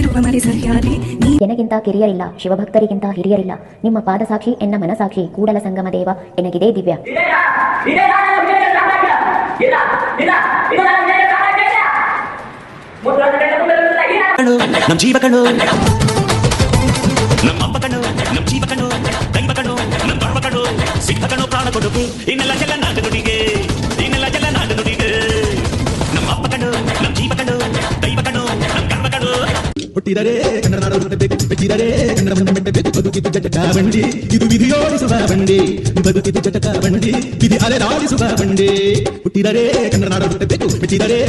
ಇರುವ ಮನೆ ಸರಿಯಾಗಿ ಎನಗಿಂತ ಕಿರಿಯರಿಲ್ಲ, ಶಿವಭಕ್ತರಿಗಿಂತ ಹಿರಿಯರಿಲ್ಲ. ನಿಮ್ಮ ಪಾದಸಾಕ್ಷಿ ಎನ್ನ ಮನಸಾಕ್ಷಿ, ಕೂಡಲ ಸಂಗಮ ದೇವ ಎನಗಿದೆ ದಿವ್ಯ. ನಮ್ ಜೀವ ಕಣು, ನಮ್ಮ ಅಪ್ಪ ಕಣು, ನಮ್ ಜೀವ ಕಣು, ದೈವ ಕಣು, ನಮ್ ಗರ್ವ ಕಣು, ಸಿದ್ಧ ಕಣು, ಪ್ರಾಣ ಕೊಡುಗು, ಇನ್ನೆಲ್ಲ ಜಲ ನಾಡು ನುಡಿಗೆ, ಇನ್ನೆಲ್ಲ ಜಲ ನಾಡು ನುಡಿಗೆ. ನಮ್ಮ ಅಪ್ಪ ಕಣು, ನಮ್ ಜೀವ ಕಣು, ದೈವ ಕಣು, ನಮ್ ಗರ್ವ ಕಣು. ಹುಟ್ಟಿದರೆ ಕನ್ನಡ ನಾಡು ಹುಟ್ಟಬೇಕು, ಬೆಚ್ಚಿದರೆ ಕನ್ನಡವನ್ನು ಮೆಟ್ಟಬೇಕು. ಬದುಕಿತು ಜಟಕ ಬಂಡಿ, ಇದು ವಿಧಿಯೋಡಿಸುವ ಬಂಡಿ. ಬದುಕಿತು ಜಟಕ ಬಂಡಿ, ವಿಧಿ ಅಲೆದಾಡಿಸುವ ಬಂಡಿ. ಹುಟ್ಟಿದರೆ ಕನ್ನಡ ನಾಡು ಹುಟ್ಟಬೇಕು, ಬೆಚ್ಚಿದರೆ